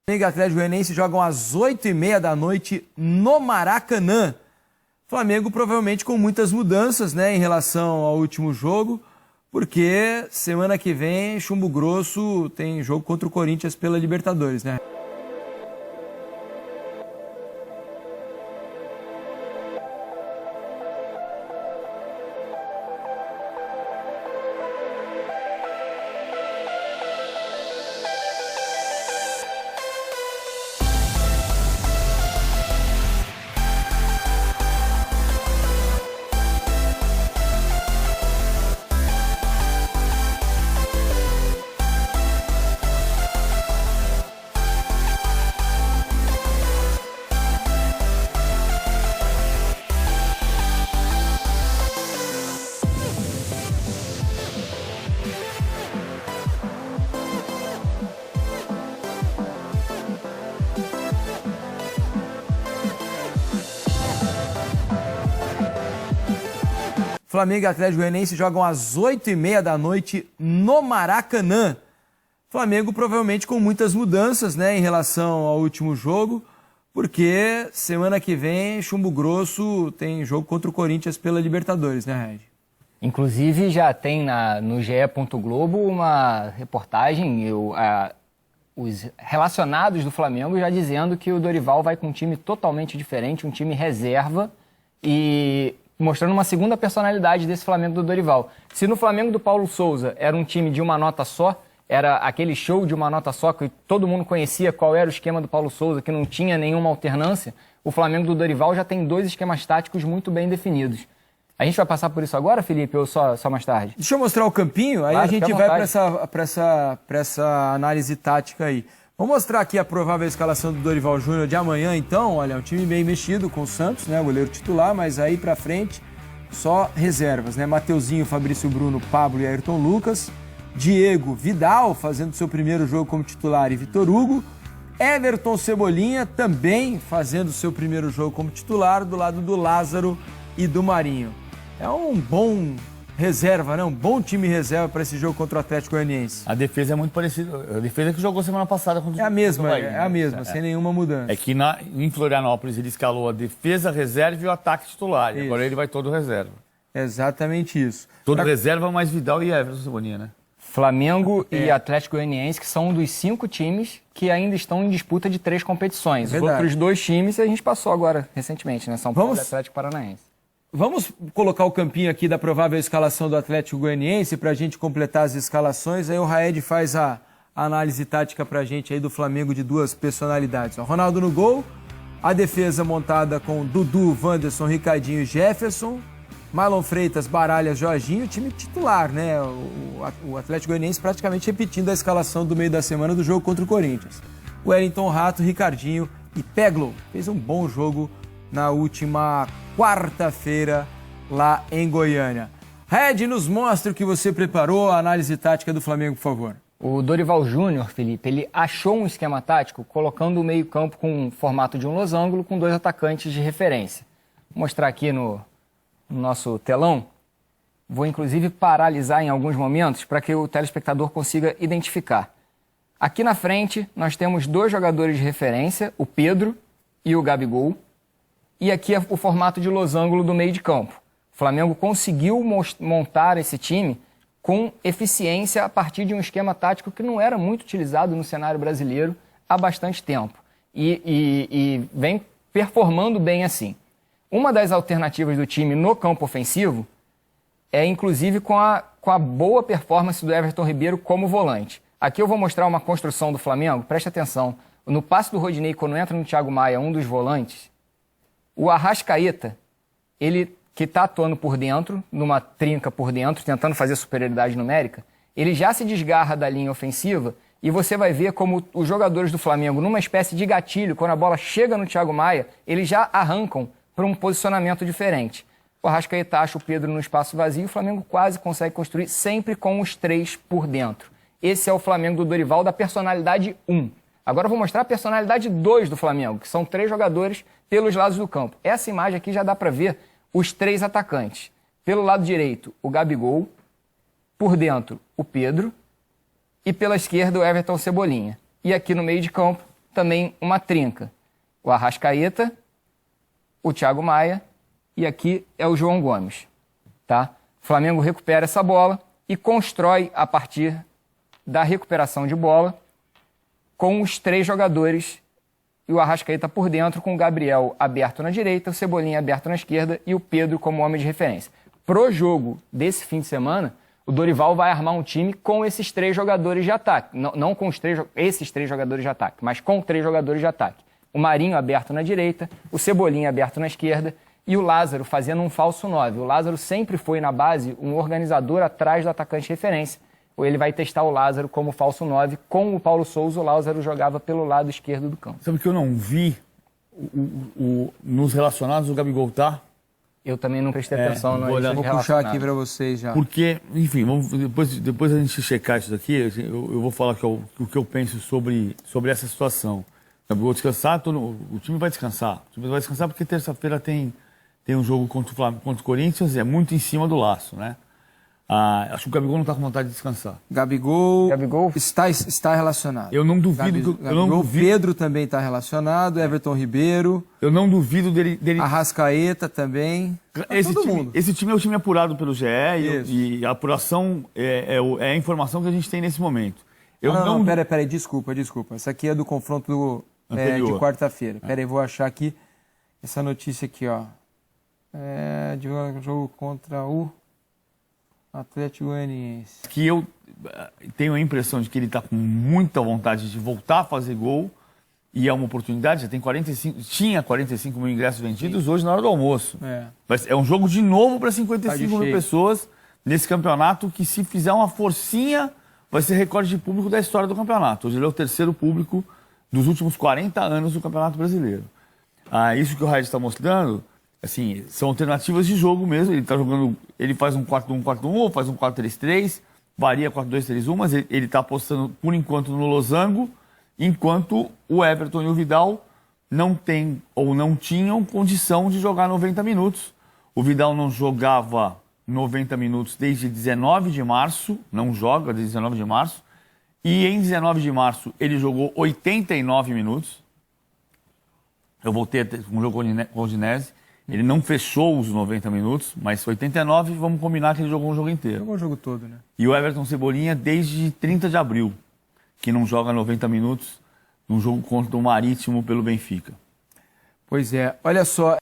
Flamengo e Atlético Goianiense jogam às 8h30 da noite no Maracanã. Flamengo provavelmente com muitas mudanças, né, em relação ao último jogo, porque semana que vem, chumbo grosso, tem jogo contra o Corinthians pela Libertadores, né? Flamengo e Atlético Goianiense jogam às 8h30 da noite no Maracanã. Flamengo provavelmente com muitas mudanças, né, em relação ao último jogo, porque semana que vem, chumbo grosso, tem jogo contra o Corinthians pela Libertadores, né, Red? Inclusive já tem no GE. Globo uma reportagem, os relacionados do Flamengo já dizendo que o Dorival vai com um time totalmente diferente, um time reserva, e mostrando uma segunda personalidade desse Flamengo do Dorival. Se no Flamengo do Paulo Souza era um time de uma nota só, era aquele show de uma nota só, que todo mundo conhecia qual era o esquema do Paulo Souza, que não tinha nenhuma alternância, o Flamengo do Dorival já tem dois esquemas táticos muito bem definidos. A gente vai passar por isso agora, Felipe, ou só mais tarde? Deixa eu mostrar o campinho, aí claro, a gente vai para essa análise tática aí. Vou mostrar aqui a provável escalação do Dorival Júnior de amanhã, então. Olha, um time bem mexido com o Santos, né? O goleiro titular, mas aí pra frente só reservas, né? Mateuzinho, Fabrício Bruno, Pablo e Ayrton Lucas. Diego, Vidal fazendo seu primeiro jogo como titular e Vitor Hugo. Everton Cebolinha também fazendo seu primeiro jogo como titular do lado do Lázaro e do Marinho. É um bom reserva, né? Um bom time reserva para esse jogo contra o Atlético Goianiense. A defesa é muito parecida. A defesa que jogou semana passada contra o É a mesma, sem nenhuma mudança. É que em Florianópolis ele escalou a defesa reserva e o ataque titular. Isso. Agora ele vai todo reserva. Exatamente isso. Todo reserva, mais Vidal e Everton Cebolinha, né? Flamengo e Atlético Goianiense, que são um dos 5 times que ainda estão em disputa de 3 competições. Os outros 2 times a gente passou agora recentemente, né? São Paulo e Atlético Paranaense. Vamos colocar o campinho aqui da provável escalação do Atlético Goianiense para a gente completar as escalações. Aí o Raed faz a análise tática para a gente aí do Flamengo de duas personalidades. O Ronaldo no gol, a defesa montada com Dudu, Wanderson, Ricardinho e Jefferson, Marlon Freitas, Baralhas, Jorginho, time titular, né? O Atlético Goianiense praticamente repetindo a escalação do meio da semana do jogo contra o Corinthians. O Wellington Rato, Ricardinho e Peglo. Fez um bom jogo na última quarta-feira lá em Goiânia. Red, nos mostra o que você preparou, a análise tática do Flamengo, por favor. O Dorival Júnior, Felipe, ele achou um esquema tático colocando o meio-campo com o formato de um losango com 2 atacantes de referência. Vou mostrar aqui no nosso telão. Vou inclusive paralisar em alguns momentos para que o telespectador consiga identificar. Aqui na frente nós temos 2 jogadores de referência, o Pedro e o Gabigol. E aqui é o formato de losango do meio de campo. O Flamengo conseguiu montar esse time com eficiência a partir de um esquema tático que não era muito utilizado no cenário brasileiro há bastante tempo. E vem performando bem assim. Uma das alternativas do time no campo ofensivo é inclusive com a boa performance do Everton Ribeiro como volante. Aqui eu vou mostrar uma construção do Flamengo, preste atenção. No passe do Rodinei, quando entra no Thiago Maia, um dos volantes, o Arrascaeta, ele que está atuando por dentro, numa trinca por dentro, tentando fazer superioridade numérica, ele já se desgarra da linha ofensiva e você vai ver como os jogadores do Flamengo, numa espécie de gatilho, quando a bola chega no Thiago Maia, eles já arrancam para um posicionamento diferente. O Arrascaeta acha o Pedro no espaço vazio, o Flamengo quase consegue construir sempre com os 3 por dentro. Esse é o Flamengo do Dorival da personalidade 1. Agora eu vou mostrar a personalidade 2 do Flamengo, que são 3 jogadores pelos lados do campo. Essa imagem aqui já dá para ver os 3 atacantes. Pelo lado direito, o Gabigol. Por dentro, o Pedro. E pela esquerda, o Everton Cebolinha. E aqui no meio de campo, também uma trinca. O Arrascaeta, o Thiago Maia e aqui é o João Gomes. Tá? O Flamengo recupera essa bola e constrói a partir da recuperação de bola com os 3 jogadores e o Arrascaeta por dentro, com o Gabriel aberto na direita, o Cebolinha aberto na esquerda e o Pedro como homem de referência. Pro jogo desse fim de semana, o Dorival vai armar um time com esses 3 jogadores de ataque. Não com esses 3 jogadores de ataque, mas com 3 jogadores de ataque. O Marinho aberto na direita, o Cebolinha aberto na esquerda e o Lázaro fazendo um falso 9. O Lázaro sempre foi, na base, um organizador atrás do atacante de referência. Ou ele vai testar o Lázaro como falso 9. Com o Paulo Souza, o Lázaro jogava pelo lado esquerdo do campo. Sabe que eu não vi nos relacionados o Gabigol tá? Eu também não prestei atenção vou nas Vou puxar aqui para vocês já. Porque, enfim, depois a gente checar isso daqui, eu vou falar o que eu penso sobre essa situação. O Gabigol descansar, o time vai descansar. O time vai descansar porque terça-feira tem um jogo contra o Corinthians, é muito em cima do laço, né? Acho que o Gabigol não está com vontade de descansar. Gabigol está relacionado. Eu não duvido. O Pedro também está relacionado, Everton Ribeiro. Eu não duvido dele... Arrascaeta também. Esse time é o time apurado pelo GE e a apuração é a informação que a gente tem nesse momento. Peraí, desculpa. Essa aqui é do confronto de quarta-feira. Peraí, vou achar aqui essa notícia aqui, ó. De um jogo contra o Atlético Goianiense. Que eu tenho a impressão de que ele está com muita vontade de voltar a fazer gol e é uma oportunidade. Já tem tinha 45 mil ingressos vendidos hoje na hora do almoço. É um jogo de novo para 55 mil pessoas nesse campeonato que, se fizer uma forcinha, vai ser recorde de público da história do campeonato. Hoje ele é o 3º público dos últimos 40 anos do Campeonato Brasileiro. Isso que o Raid está mostrando, assim, são alternativas de jogo mesmo. Ele está jogando, ele faz um 4-1-4-1 ou faz um 4-3-3, varia 4-2-3-1, mas ele está apostando por enquanto no losango, enquanto o Everton e o Vidal não têm ou não tinham condição de jogar 90 minutos. O Vidal não jogava 90 minutos desde 19 de março, não joga desde 19 de março, e em 19 de março ele jogou 89 minutos. Eu voltei a ter um jogo com o Udinese. Ele não fechou os 90 minutos, mas 89, vamos combinar que ele jogou o jogo inteiro. Jogou o jogo todo, né? E o Everton Cebolinha desde 30 de abril, que não joga 90 minutos num jogo contra o Marítimo pelo Benfica. Pois é, olha só.